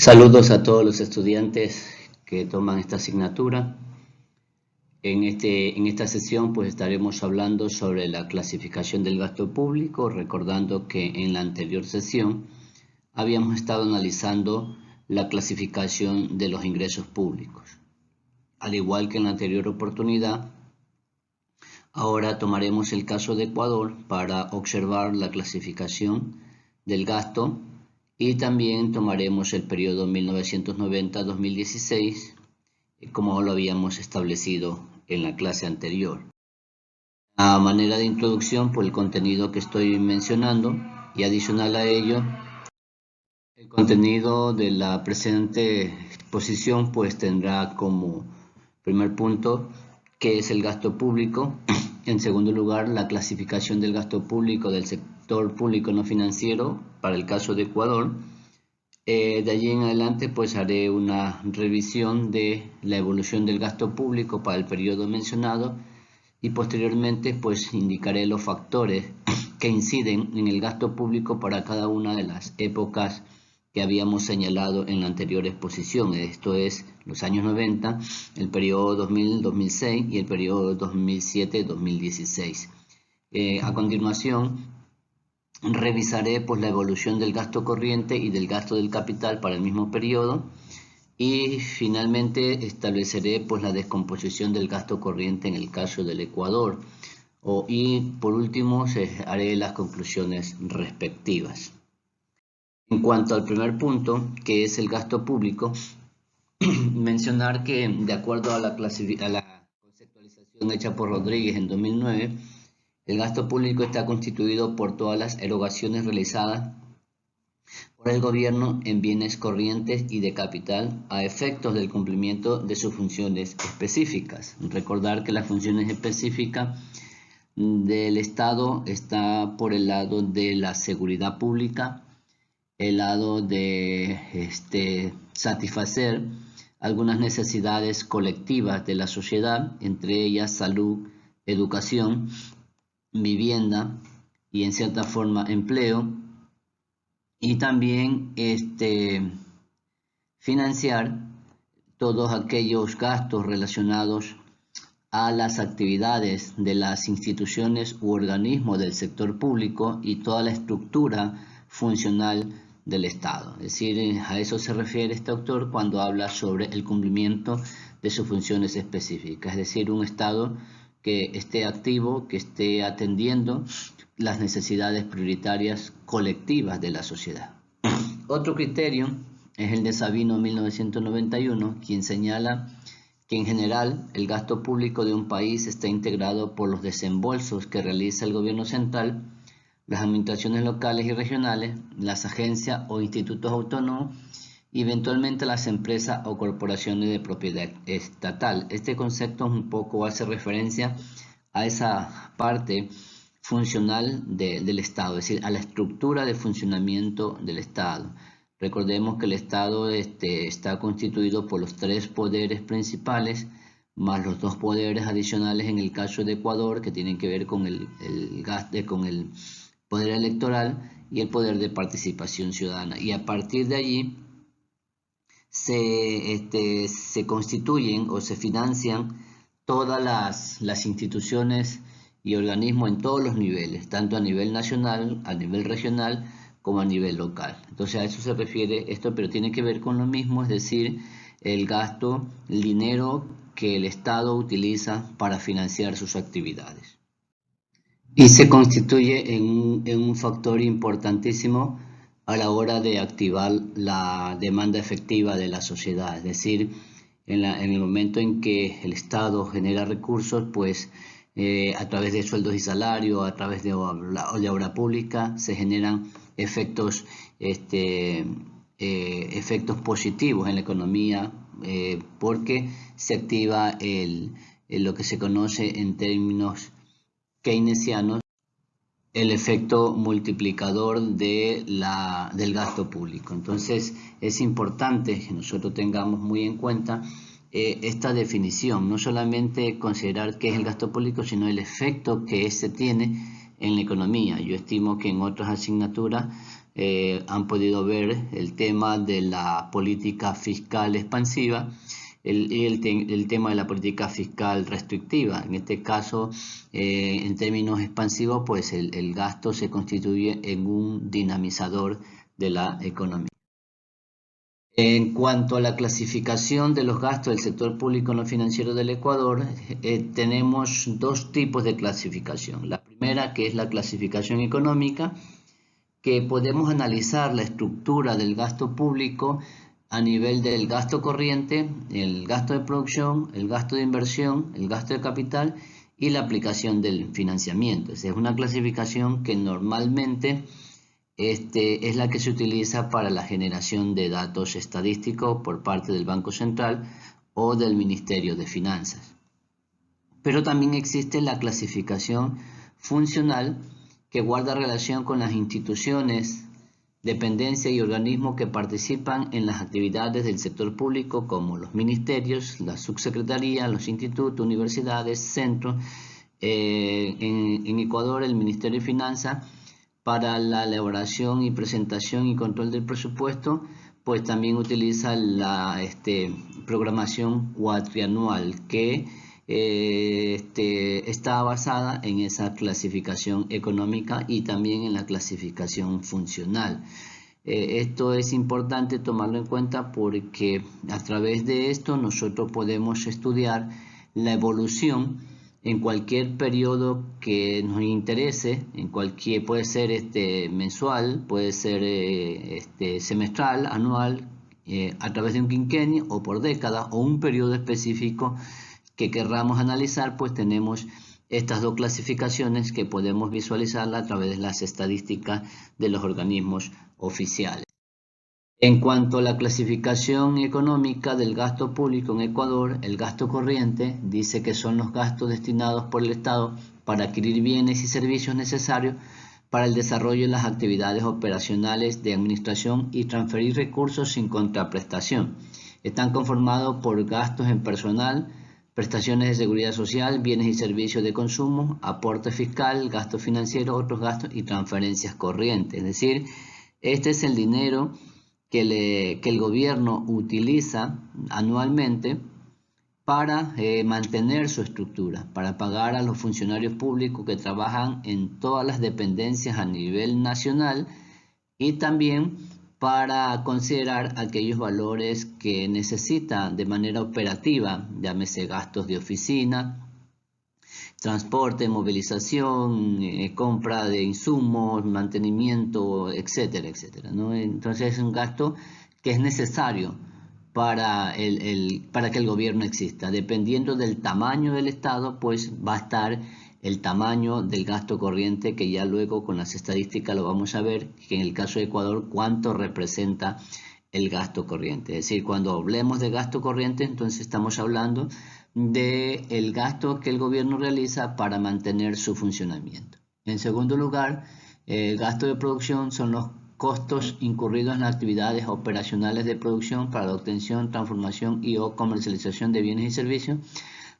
Saludos a todos los estudiantes que toman esta asignatura. En esta sesión pues estaremos hablando sobre la clasificación del gasto público, recordando que en la anterior sesión habíamos estado analizando la clasificación de los ingresos públicos. Al igual que en la anterior oportunidad, ahora tomaremos el caso de Ecuador para observar la clasificación del gasto y también tomaremos el periodo 1990-2016, como lo habíamos establecido en la clase anterior. A manera de introducción, por el contenido que estoy mencionando y adicional a ello, el contenido de la presente exposición pues tendrá como primer punto qué es el gasto público. En segundo lugar, la clasificación del gasto público del sector público no financiero para el caso de Ecuador. De allí en adelante pues haré una revisión de la evolución del gasto público para el periodo mencionado y posteriormente pues indicaré los factores que inciden en el gasto público para cada una de las épocas que habíamos señalado en la anterior exposición. Esto es los años 90, el periodo 2000-2006 y el periodo 2007-2016. A continuación, revisaré pues la evolución del gasto corriente y del gasto del capital para el mismo periodo y finalmente estableceré pues la descomposición del gasto corriente en el caso del Ecuador y por último haré las conclusiones respectivas. En cuanto al primer punto, que es el gasto público, mencionar que de acuerdo a la conceptualización hecha por Rodríguez en 2009, el gasto público está constituido por todas las erogaciones realizadas por el gobierno en bienes corrientes y de capital a efectos del cumplimiento de sus funciones específicas. Recordar que las funciones específicas del Estado está por el lado de la seguridad pública, el lado de satisfacer algunas necesidades colectivas de la sociedad, entre ellas salud, educación, vivienda y en cierta forma empleo, y también financiar todos aquellos gastos relacionados a las actividades de las instituciones u organismos del sector público y toda la estructura funcional del Estado. Es decir, a eso se refiere este autor cuando habla sobre el cumplimiento de sus funciones específicas, es decir, un Estado que esté activo, que esté atendiendo las necesidades prioritarias colectivas de la sociedad. Otro criterio es el de Sabino 1991, quien señala que en general el gasto público de un país está integrado por los desembolsos que realiza el gobierno central, las administraciones locales y regionales, las agencias o institutos autónomos y eventualmente las empresas o corporaciones de propiedad estatal. Este concepto un poco hace referencia a esa parte funcional del Estado, es decir, a la estructura de funcionamiento del Estado. Recordemos que el Estado está constituido por los tres poderes principales, más los dos poderes adicionales en el caso de Ecuador, que tienen que ver con el poder electoral y el poder de participación ciudadana. Y a partir de allí se constituyen o se financian todas las instituciones y organismos en todos los niveles, tanto a nivel nacional, a nivel regional, como a nivel local. Entonces a eso se refiere esto, pero tiene que ver con lo mismo, es decir, el gasto, el dinero que el Estado utiliza para financiar sus actividades. Y se constituye en un factor importantísimo a la hora de activar la demanda efectiva de la sociedad, es decir, en el momento en que el Estado genera recursos, pues a través de sueldos y salarios, a través de obra pública, se generan efectos positivos en la economía porque se activa lo que se conoce en términos keynesianos el efecto multiplicador del gasto público. Entonces es importante que nosotros tengamos muy en cuenta esta definición, no solamente considerar qué es el gasto público, sino el efecto que éste tiene en la economía. Yo estimo que en otras asignaturas han podido ver el tema de la política fiscal expansiva y el tema de la política fiscal restrictiva. En este caso, en términos expansivos, pues el gasto se constituye en un dinamizador de la economía. En cuanto a la clasificación de los gastos del sector público no financiero del Ecuador, tenemos dos tipos de clasificación. La primera, que es la clasificación económica, que podemos analizar la estructura del gasto público a nivel del gasto corriente, el gasto de producción, el gasto de inversión, el gasto de capital y la aplicación del financiamiento. Es una clasificación que normalmente es la que se utiliza para la generación de datos estadísticos por parte del Banco Central o del Ministerio de Finanzas. Pero también existe la clasificación funcional, que guarda relación con las instituciones, dependencias y organismos que participan en las actividades del sector público, como los ministerios, la subsecretaría, los institutos, universidades, centros. En Ecuador, el Ministerio de Finanzas, para la elaboración y presentación y control del presupuesto, pues también utiliza la programación cuatrianual, que está basada en esa clasificación económica y también en la clasificación funcional. Esto es importante tomarlo en cuenta porque a través de esto nosotros podemos estudiar la evolución en cualquier periodo que nos interese, puede ser mensual, puede ser semestral, anual, a través de un quinquenio o por década o un periodo específico que querramos analizar. Pues tenemos estas dos clasificaciones que podemos visualizarla a través de las estadísticas de los organismos oficiales. En cuanto a la clasificación económica del gasto público en Ecuador, el gasto corriente dice que son los gastos destinados por el Estado para adquirir bienes y servicios necesarios para el desarrollo de las actividades operacionales de administración y transferir recursos sin contraprestación. Están conformados por gastos en personal, prestaciones de seguridad social, bienes y servicios de consumo, aporte fiscal, gasto financiero, otros gastos y transferencias corrientes. Es decir, este es el dinero que el gobierno utiliza anualmente para mantener su estructura, para pagar a los funcionarios públicos que trabajan en todas las dependencias a nivel nacional y también para considerar aquellos valores que necesita de manera operativa, llámese gastos de oficina, transporte, movilización, compra de insumos, mantenimiento, etcétera, etcétera, ¿no? Entonces es un gasto que es necesario para que el gobierno exista. Dependiendo del tamaño del Estado, pues va a estar el tamaño del gasto corriente, que ya luego con las estadísticas lo vamos a ver, que en el caso de Ecuador, cuánto representa el gasto corriente. Es decir, cuando hablemos de gasto corriente, entonces estamos hablando del gasto que el gobierno realiza para mantener su funcionamiento. En segundo lugar, el gasto de producción son los costos incurridos en las actividades operacionales de producción para la obtención, transformación y o comercialización de bienes y servicios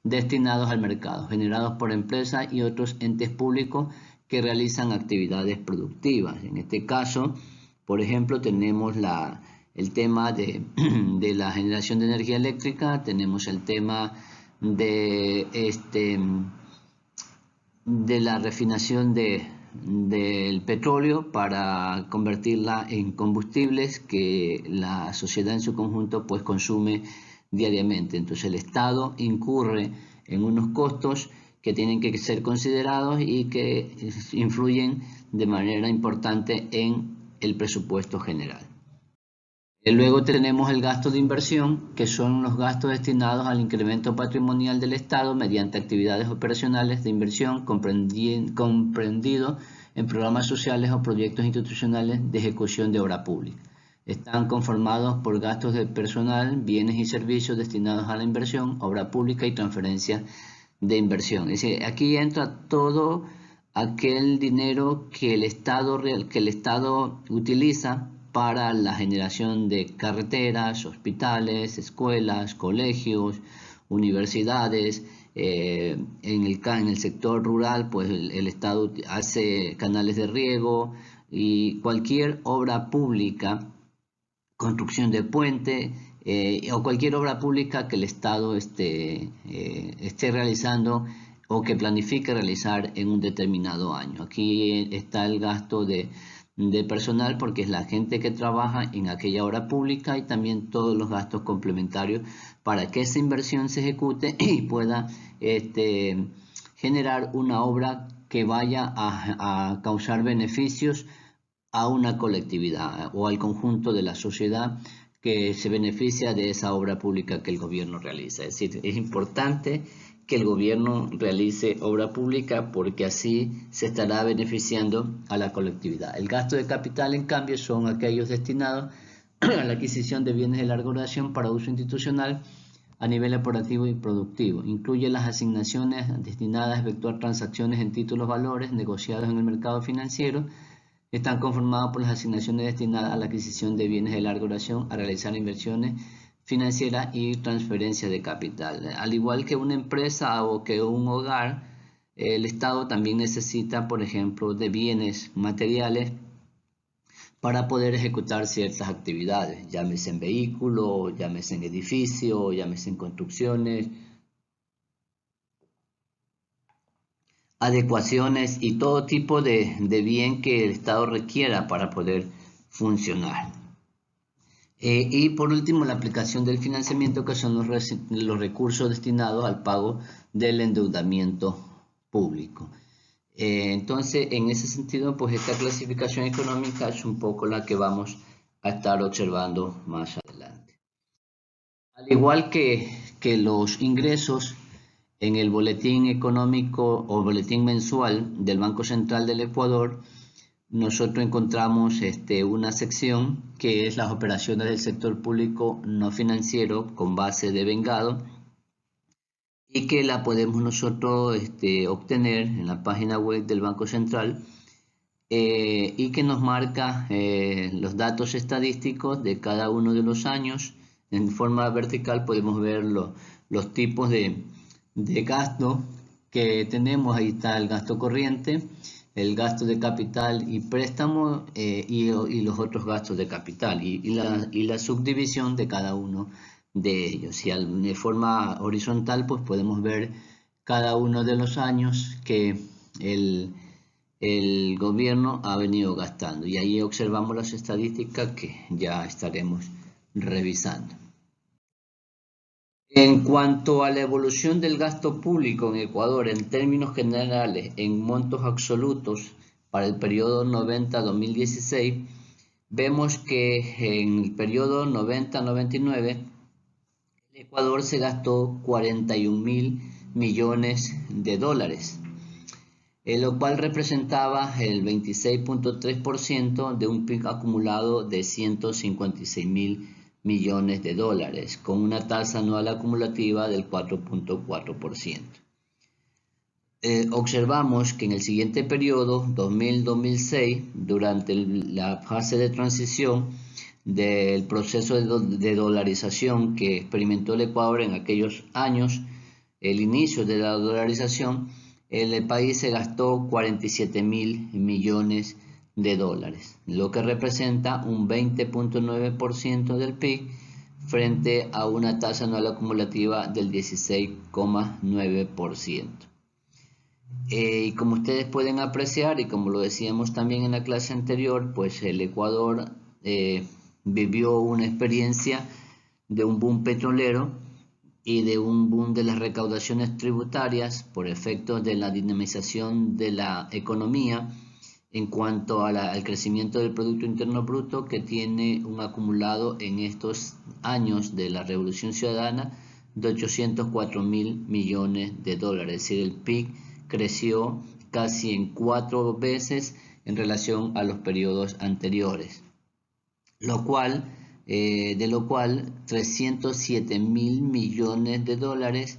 destinados al mercado, generados por empresas y otros entes públicos que realizan actividades productivas. En este caso, por ejemplo, tenemos el tema de la generación de energía eléctrica, tenemos el tema de la refinación del petróleo para convertirla en combustibles que la sociedad en su conjunto pues consume diariamente. Entonces el Estado incurre en unos costos que tienen que ser considerados y que influyen de manera importante en el presupuesto general. Luego tenemos el gasto de inversión, que son los gastos destinados al incremento patrimonial del Estado mediante actividades operacionales de inversión comprendido en programas sociales o proyectos institucionales de ejecución de obra pública. Están conformados por gastos de personal, bienes y servicios destinados a la inversión, obra pública y transferencia de inversión. Es decir, aquí entra todo aquel dinero que el Estado utiliza para la generación de carreteras, hospitales, escuelas, colegios, universidades. En el sector rural, pues el Estado hace canales de riego, y cualquier obra pública, construcción de puente o cualquier obra pública que el Estado esté realizando o que planifique realizar en un determinado año. Aquí está el gasto de personal, porque es la gente que trabaja en aquella obra pública, y también todos los gastos complementarios para que esa inversión se ejecute y pueda generar una obra que vaya a causar beneficios a una colectividad o al conjunto de la sociedad que se beneficia de esa obra pública que el gobierno realiza. Es decir, es importante que el gobierno realice obra pública, porque así se estará beneficiando a la colectividad. El gasto de capital, en cambio, son aquellos destinados a la adquisición de bienes de larga duración para uso institucional a nivel operativo y productivo. Incluye las asignaciones destinadas a efectuar transacciones en títulos valores negociados en el mercado financiero. Están conformados por las asignaciones destinadas a la adquisición de bienes de larga duración, a realizar inversiones financieras y transferencia de capital. Al igual que una empresa o que un hogar, el Estado también necesita, por ejemplo, de bienes materiales para poder ejecutar ciertas actividades, llámese en vehículos, llámese en edificios, llámese en construcciones, adecuaciones y todo tipo de bien que el Estado requiera para poder funcionar. Y por último, la aplicación del financiamiento, que son los recursos destinados al pago del endeudamiento público. Entonces, en ese sentido, pues esta clasificación económica es un poco la que vamos a estar observando más adelante. Al igual que los ingresos, en el boletín económico o boletín mensual del Banco Central del Ecuador, nosotros encontramos una sección que es las operaciones del sector público no financiero con base de vengado, y que la podemos nosotros obtener en la página web del Banco Central, y que nos marca los datos estadísticos de cada uno de los años. En forma vertical podemos ver los tipos de gasto que tenemos. Ahí está el gasto corriente, el gasto de capital y préstamo, y los otros gastos de capital y la subdivisión de cada uno de ellos. Y de forma horizontal pues podemos ver cada uno de los años que el gobierno ha venido gastando, y ahí observamos las estadísticas que ya estaremos revisando. En cuanto a la evolución del gasto público en Ecuador en términos generales, en montos absolutos, para el periodo 90-2016, vemos que en el periodo 90-99 el Ecuador se gastó 41.000 millones de dólares, lo cual representaba el 26.3% de un PIB acumulado de 156.000 millones de dólares, con una tasa anual acumulativa del 4.4%. Observamos que en el siguiente periodo, 2000-2006, durante la fase de transición del proceso de dolarización que experimentó el Ecuador en aquellos años, el inicio de la dolarización, el país se gastó 47.000 millones de dólares, lo que representa un 20.9% del PIB frente a una tasa anual acumulativa del 16.9%. Y como ustedes pueden apreciar, y como lo decíamos también en la clase anterior, pues el Ecuador vivió una experiencia de un boom petrolero y de un boom de las recaudaciones tributarias por efectos de la dinamización de la economía en cuanto al crecimiento del Producto Interno Bruto, que tiene un acumulado en estos años de la Revolución Ciudadana de 804.000 millones de dólares. Es decir, el PIB creció casi en 4 veces en relación a los periodos anteriores, de lo cual 307.000 millones de dólares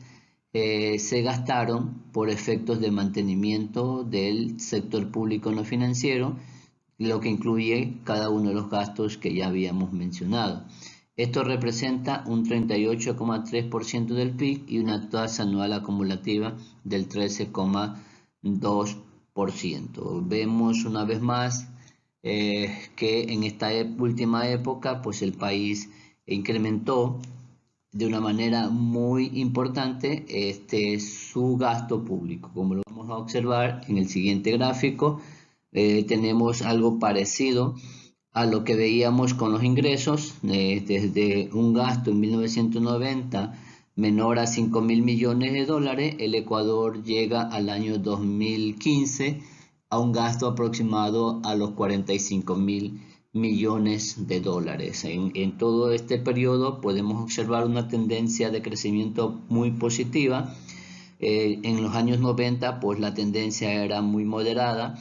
se gastaron por efectos de mantenimiento del sector público no financiero, lo que incluye cada uno de los gastos que ya habíamos mencionado. Esto representa un 38.3% del PIB y una tasa anual acumulativa del 13.2%. Vemos una vez más que en esta última época pues el país incrementó de una manera muy importante su gasto público. Como lo vamos a observar en el siguiente gráfico, tenemos algo parecido a lo que veíamos con los ingresos, desde un gasto en 1990 menor a 5.000 millones de dólares, el Ecuador llega al año 2015 a un gasto aproximado a los 45.000 millones de dólares. En todo este periodo podemos observar una tendencia de crecimiento muy positiva. En los años 90 pues la tendencia era muy moderada.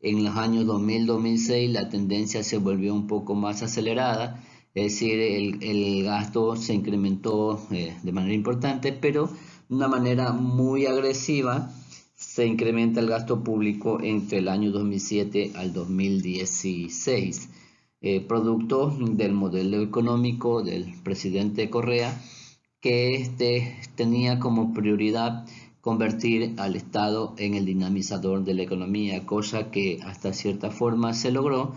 En los años 2000-2006 la tendencia se volvió un poco más acelerada, es decir, el gasto se incrementó de manera importante, pero de una manera muy agresiva se incrementa el gasto público entre el año 2007 al 2016, producto del modelo económico del presidente Correa, que tenía como prioridad convertir al Estado en el dinamizador de la economía, cosa que hasta cierta forma se logró,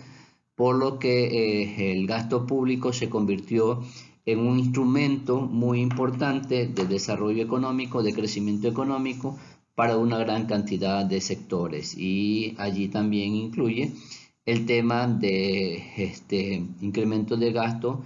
por lo que el gasto público se convirtió en un instrumento muy importante de desarrollo económico, de crecimiento económico para una gran cantidad de sectores, y allí también incluye el tema de incremento de gasto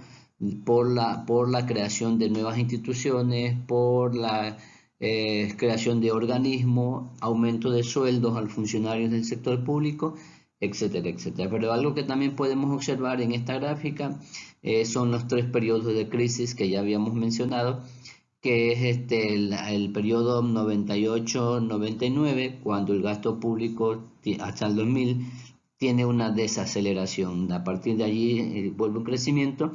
por la creación de nuevas instituciones, por la creación de organismos, aumento de sueldos a los funcionarios del sector público, etcétera, etcétera. Pero algo que también podemos observar en esta gráfica son los tres periodos de crisis que ya habíamos mencionado, que es el periodo 98-99, cuando el gasto público hasta el 2000 tiene una desaceleración. A partir de allí vuelve un crecimiento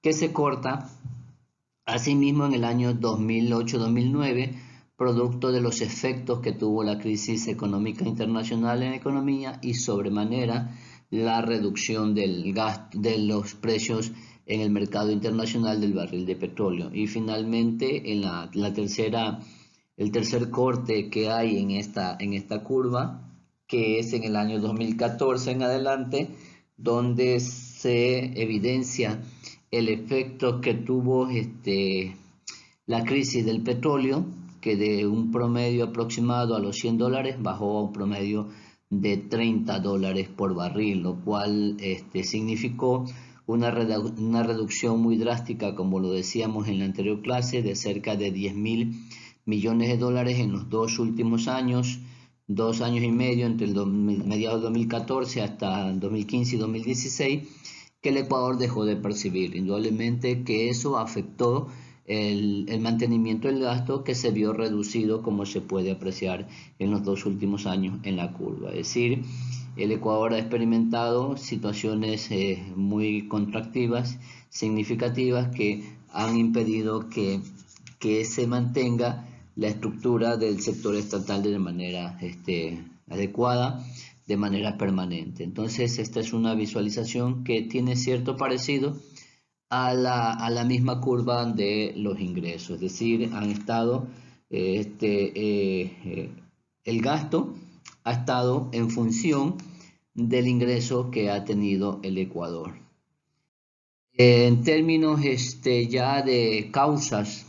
que se corta. Asimismo, en el año 2008-2009, producto de los efectos que tuvo la crisis económica internacional en la economía y sobremanera la reducción del gasto, de los precios en el mercado internacional del barril de petróleo. Y finalmente, en el tercer corte que hay en esta curva, que es en el año 2014 en adelante, donde se evidencia el efecto que tuvo la crisis del petróleo, que de un promedio aproximado a los $100 bajó a un promedio de $30 por barril, lo cual significó una reducción muy drástica, como lo decíamos en la anterior clase, de cerca de 10.000 millones de dólares en los dos últimos años, 2 años y medio, entre mediados de 2014 hasta 2015 y 2016, que el Ecuador dejó de percibir. Indudablemente que eso afectó el mantenimiento del gasto, que se vio reducido, como se puede apreciar en los dos últimos años en la curva. Es decir, el Ecuador ha experimentado situaciones muy contractivas, significativas, que han impedido que se mantenga la estructura del sector estatal de manera adecuada, de manera permanente. Entonces, esta es una visualización que tiene cierto parecido a la misma curva de los ingresos, es decir, han estado, el gasto ha estado en función del ingreso que ha tenido el Ecuador. En términos ya de causas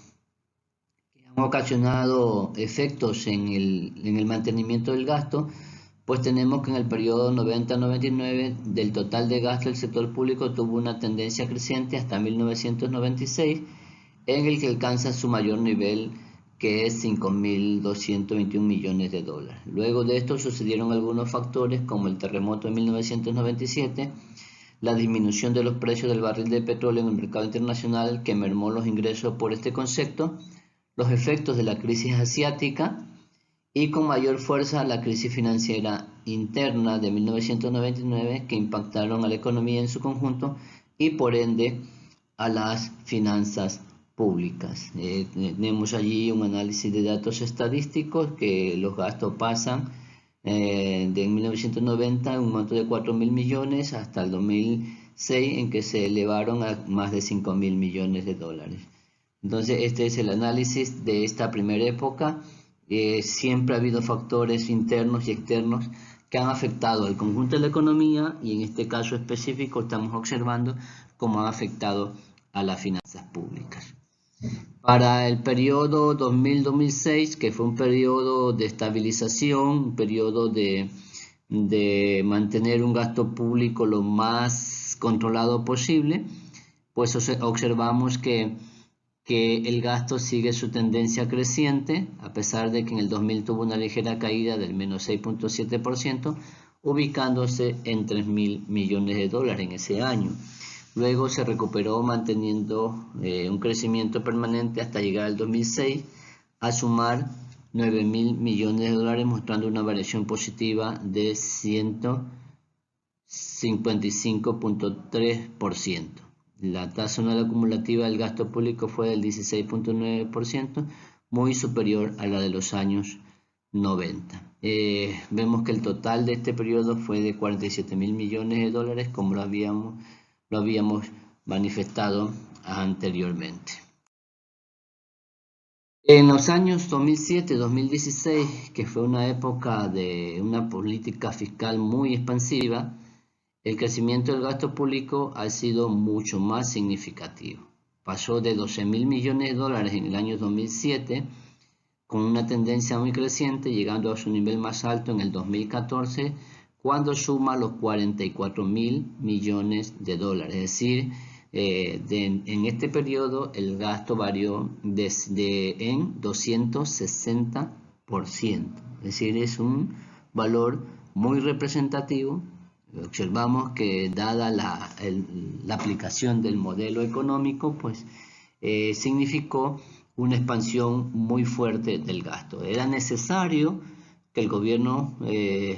que han ocasionado efectos en el mantenimiento del gasto, pues tenemos que en el periodo 90-99 del total de gasto del sector público tuvo una tendencia creciente hasta 1996, en el que alcanza su mayor nivel, que es 5.221 millones de dólares. Luego de esto sucedieron algunos factores como el terremoto de 1997, la disminución de los precios del barril de petróleo en el mercado internacional, que mermó los ingresos por este concepto, los efectos de la crisis asiática y con mayor fuerza la crisis financiera interna de 1999, que impactaron a la economía en su conjunto y por ende a las finanzas públicas. Tenemos allí un análisis de datos estadísticos, que los gastos pasan de 1990 un monto de 4.000 millones hasta el 2006, en que se elevaron a más de 5.000 millones de dólares. Entonces, este es el análisis de esta primera época. Siempre ha habido factores internos y externos que han afectado al conjunto de la economía y en este caso específico estamos observando cómo han afectado a las finanzas públicas. Para el periodo 2000-2006, que fue un periodo de estabilización, un periodo de mantener un gasto público lo más controlado posible, pues observamos que el gasto sigue su tendencia creciente, a pesar de que en el 2000 tuvo una ligera caída del menos 6.7%, ubicándose en 3.000 millones de dólares en ese año. Luego se recuperó manteniendo un crecimiento permanente hasta llegar al 2006 a sumar 9.000 millones de dólares, mostrando una variación positiva de 155.3%. La tasa anual acumulativa del gasto público fue del 16.9%, muy superior a la de los años 90. Vemos que el total de este periodo fue de 47.000 millones de dólares, como lo habíamos manifestado anteriormente. En los años 2007-2016, que fue una época de una política fiscal muy expansiva, el crecimiento del gasto público ha sido mucho más significativo. Pasó de 12.000 millones de dólares en el año 2007, con una tendencia muy creciente, llegando a su nivel más alto en el 2014, cuando suma los 44.000 millones de dólares. Es decir, en este periodo el gasto varió en 260%. Es decir, es un valor muy representativo. Observamos que dada la aplicación del modelo económico, pues significó una expansión muy fuerte del gasto. Era necesario que el gobierno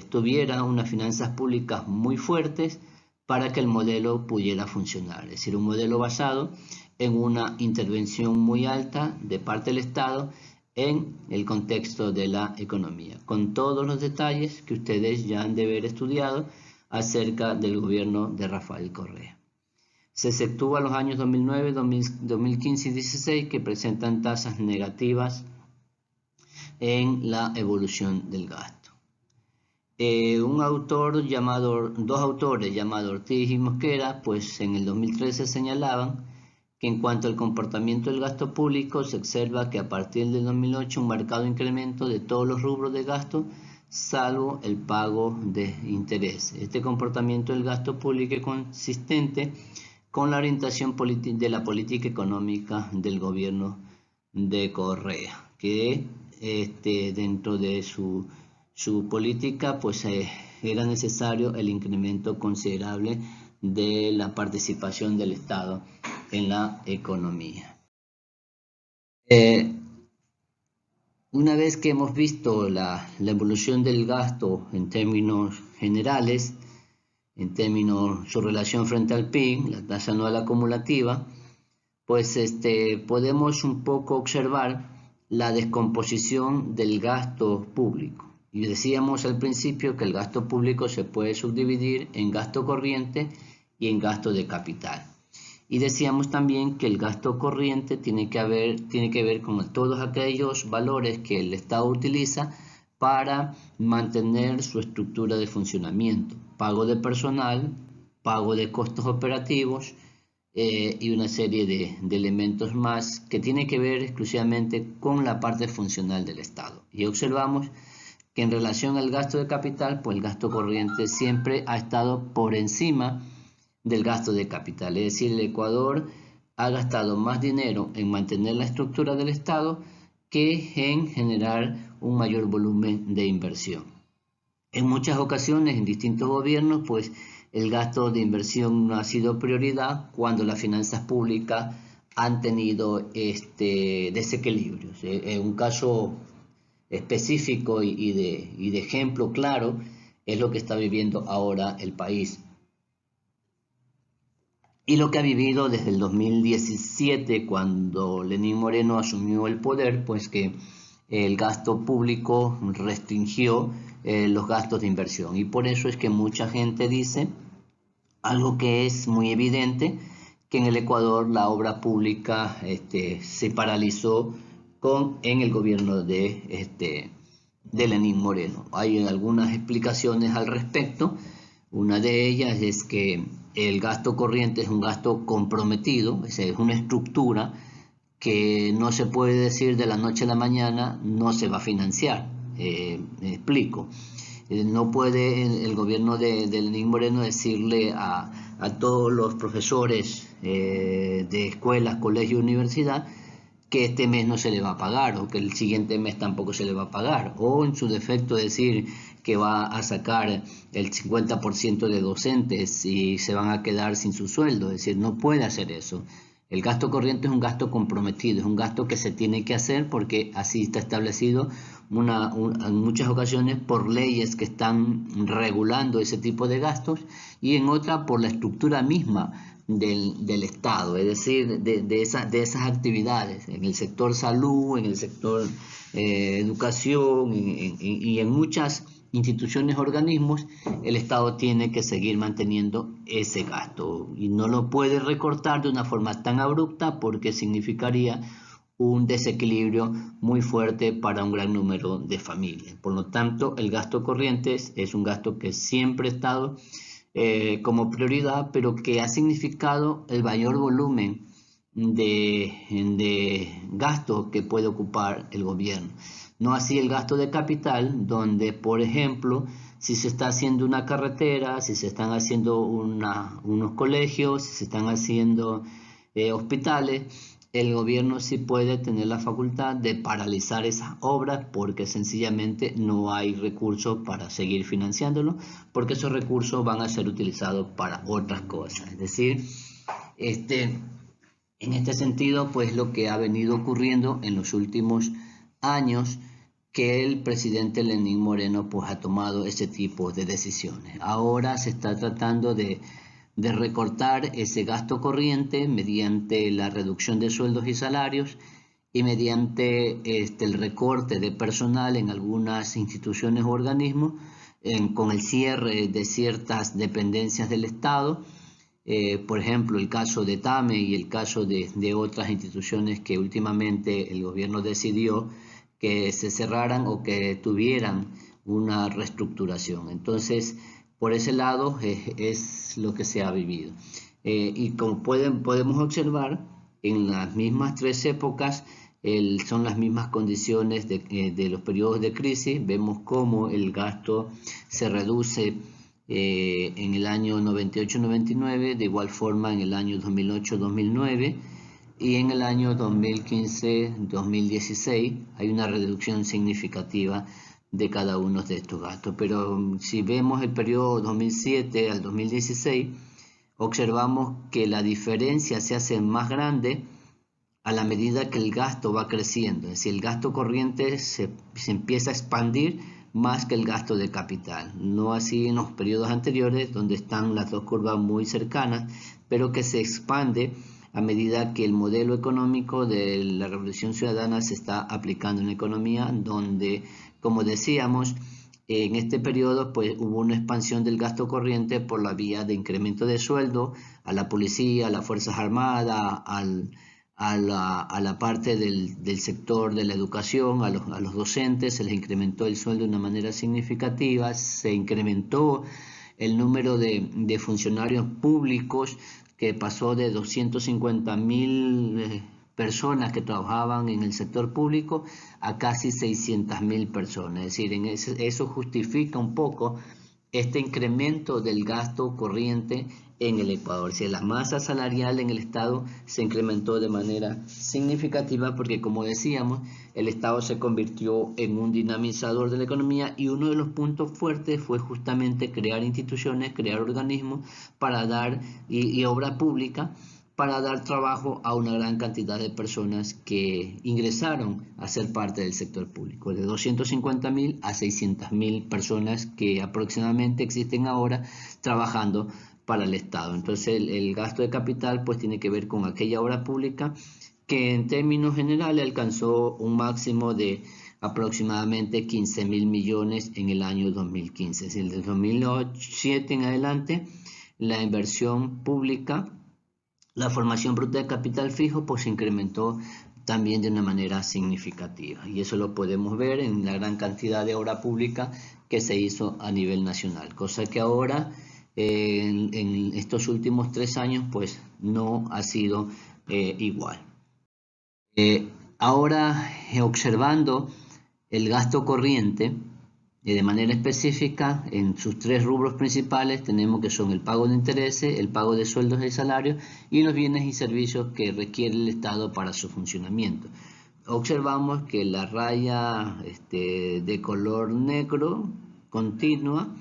tuviera unas finanzas públicas muy fuertes para que el modelo pudiera funcionar. Es decir, un modelo basado en una intervención muy alta de parte del Estado en el contexto de la economía, con todos los detalles que ustedes ya han de haber estudiado acerca del gobierno de Rafael Correa. Se exceptúa los años 2009, 2015 y 2016 que presentan tasas negativas en la evolución del gasto. Dos autores llamados Ortiz y Mosquera, pues en el 2013 señalaban que en cuanto al comportamiento del gasto público se observa que a partir del 2008 un marcado incremento de todos los rubros de gasto, salvo el pago de interés. Este comportamiento del gasto público es consistente con la orientación de la política económica del gobierno de Correa, que dentro de su política pues era necesario el incremento considerable de la participación del Estado en la economía. Una vez que hemos visto la evolución del gasto en términos generales, en términos su relación frente al PIB, la tasa anual acumulativa, pues podemos un poco observar la descomposición del gasto público. Y decíamos al principio que el gasto público se puede subdividir en gasto corriente y en gasto de capital. Y decíamos también que el gasto corriente tiene que ver con todos aquellos valores que el Estado utiliza para mantener su estructura de funcionamiento, pago de personal, pago de costos operativos y una serie de elementos más que tienen que ver exclusivamente con la parte funcional del Estado. Y observamos que en relación al gasto de capital, pues el gasto corriente siempre ha estado por encima del gasto de capital. Es decir, el Ecuador ha gastado más dinero en mantener la estructura del Estado que en generar un mayor volumen de inversión. En muchas ocasiones, en distintos gobiernos, pues el gasto de inversión no ha sido prioridad cuando las finanzas públicas han tenido desequilibrios. Un caso específico y de ejemplo claro es lo que está viviendo ahora el país. Y lo que ha vivido desde el 2017, cuando Lenín Moreno asumió el poder, pues que el gasto público restringió los gastos de inversión. Y por eso es que mucha gente dice algo que es muy evidente, que en el Ecuador la obra pública se paralizó en el gobierno de de Lenín Moreno. Hay algunas explicaciones al respecto. Una de ellas es que el gasto corriente es un gasto comprometido, es una estructura que no se puede decir de la noche a la mañana no se va a financiar. Me explico. No puede el gobierno de Lenín Moreno decirle a todos los profesores de escuelas, colegio, universidad que este mes no se le va a pagar o que el siguiente mes tampoco se le va a pagar, o en su defecto decir que va a sacar el 50% de docentes y se van a quedar sin su sueldo. Es decir, no puede hacer eso. El gasto corriente es un gasto comprometido, es un gasto que se tiene que hacer porque así está establecido en muchas ocasiones por leyes que están regulando ese tipo de gastos, y en otra por la estructura misma del Estado, es decir, de esas actividades, en el sector salud, en el sector educación y en muchas instituciones, organismos, el Estado tiene que seguir manteniendo ese gasto y no lo puede recortar de una forma tan abrupta porque significaría un desequilibrio muy fuerte para un gran número de familias. Por lo tanto, el gasto corriente es un gasto que siempre ha estado como prioridad, pero que ha significado el mayor volumen de gasto que puede ocupar el gobierno. No así el gasto de capital, donde, por ejemplo, si se está haciendo una carretera, si se están haciendo unos colegios, si se están haciendo hospitales, el gobierno sí puede tener la facultad de paralizar esas obras porque sencillamente no hay recursos para seguir financiándolo, porque esos recursos van a ser utilizados para otras cosas. Es decir, en este sentido, pues lo que ha venido ocurriendo en los últimos años, que el presidente Lenín Moreno pues ha tomado ese tipo de decisiones. Ahora se está tratando de recortar ese gasto corriente mediante la reducción de sueldos y salarios y mediante el recorte de personal en algunas instituciones o organismos, con el cierre de ciertas dependencias del Estado. Por ejemplo, el caso de TAME y el caso de otras instituciones que últimamente el gobierno decidió que se cerraran o que tuvieran una reestructuración. Entonces, por ese lado es lo que se ha vivido. Y como podemos observar, en las mismas tres épocas son las mismas condiciones de los periodos de crisis. Vemos cómo el gasto se reduce en el año 98-99, de igual forma en el año 2008-2009, y en el año 2015-2016 hay una reducción significativa de cada uno de estos gastos. Pero si vemos el periodo 2007 al 2016, observamos que la diferencia se hace más grande a la medida que el gasto va creciendo. Es decir, el gasto corriente se empieza a expandir más que el gasto de capital. No así en los periodos anteriores, donde están las dos curvas muy cercanas, pero que se expande a medida que el modelo económico de la Revolución Ciudadana se está aplicando en la economía, donde, como decíamos, en este periodo pues hubo una expansión del gasto corriente por la vía de incremento de sueldo a la policía, a las Fuerzas Armadas, a la parte del sector de la educación, a los docentes, se les incrementó el sueldo de una manera significativa, se incrementó el número de funcionarios públicos, que pasó de 250.000 personas que trabajaban en el sector público a casi 600.000 personas. Es decir, eso justifica un poco este incremento del gasto corriente en el Ecuador. Si la masa salarial en el Estado se incrementó de manera significativa porque, como decíamos, el Estado se convirtió en un dinamizador de la economía, y uno de los puntos fuertes fue justamente crear instituciones, crear organismos para dar y obra pública para dar trabajo a una gran cantidad de personas que ingresaron a ser parte del sector público, de 250.000 a 600.000 personas que aproximadamente existen ahora trabajando para el Estado. Entonces el gasto de capital pues tiene que ver con aquella obra pública que en términos generales alcanzó un máximo de aproximadamente 15.000 millones en el año 2015. Es decir, del 2007 en adelante la inversión pública la formación bruta de capital fijo pues se incrementó también de una manera significativa, y eso lo podemos ver en la gran cantidad de obra pública que se hizo a nivel nacional, cosa que ahora en estos últimos 3 años pues no ha sido igual. Ahora, observando el gasto corriente, de manera específica, en sus 3 rubros principales tenemos que son el pago de intereses, el pago de sueldos y salarios y los bienes y servicios que requiere el Estado para su funcionamiento. Observamos que la raya de color negro continua,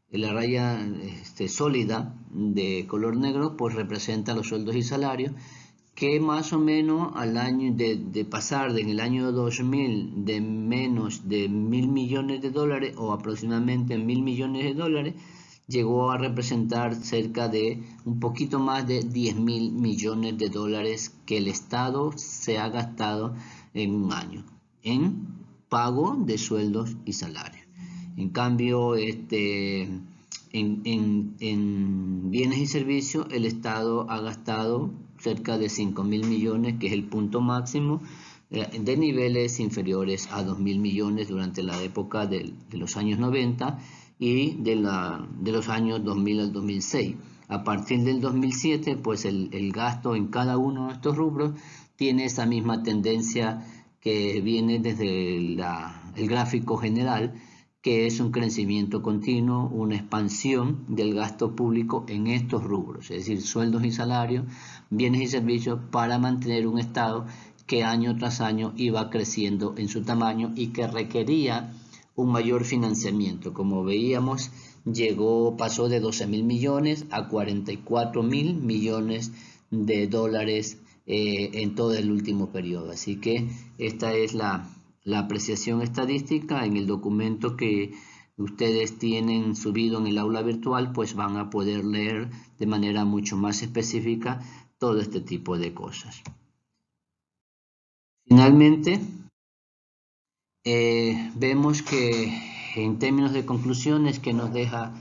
la raya sólida de color negro, pues representa los sueldos y salarios, que más o menos al año de pasar en el año 2000 de menos de 1.000 millones de dólares o aproximadamente 1.000 millones de dólares, llegó a representar cerca de un poquito más de 10.000 millones de dólares que el Estado se ha gastado en un año en pago de sueldos y salarios. En cambio, en bienes y servicios el Estado ha gastado cerca de 5.000 millones, que es el punto máximo, de niveles inferiores a 2.000 millones durante la época de los años 90 y de los años 2000 al 2006. A partir del 2007, pues el gasto en cada uno de estos rubros tiene esa misma tendencia que viene desde el gráfico general, que es un crecimiento continuo, una expansión del gasto público en estos rubros, es decir, sueldos y salarios, bienes y servicios, para mantener un Estado que año tras año iba creciendo en su tamaño y que requería un mayor financiamiento. Como veíamos, pasó de 12.000 millones a 44.000 millones de dólares en todo el último periodo. Así que esta es la apreciación estadística. En el documento que ustedes tienen subido en el aula virtual, pues van a poder leer de manera mucho más específica todo este tipo de cosas. Finalmente, vemos que en términos de conclusiones que nos deja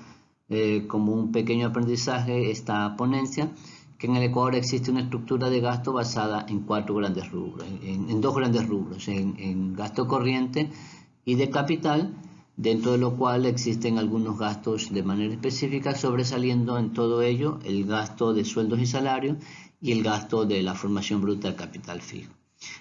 como un pequeño aprendizaje esta ponencia, que en el Ecuador existe una estructura de gasto basada en 4 grandes rubros, en 2 grandes rubros, en gasto corriente y de capital, dentro de lo cual existen algunos gastos de manera específica, sobresaliendo en todo ello el gasto de sueldos y salarios y el gasto de la formación bruta de capital fijo.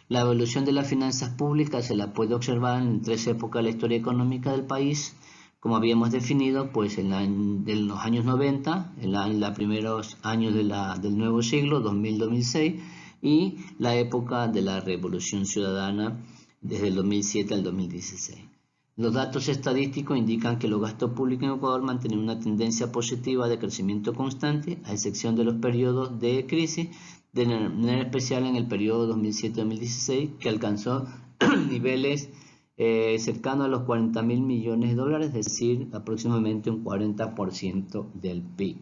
La evolución de las finanzas públicas se la puede observar en 3 épocas de la historia económica del país, como habíamos definido, pues de los años 90, los primeros años del nuevo siglo, 2000-2006, y la época de la Revolución Ciudadana, desde el 2007 al 2016. Los datos estadísticos indican que los gastos públicos en Ecuador mantienen una tendencia positiva de crecimiento constante, a excepción de los periodos de crisis, de manera especial en el periodo 2007-2016, que alcanzó niveles cercanos a los 40.000 millones de dólares, es decir, aproximadamente un 40% del PIB.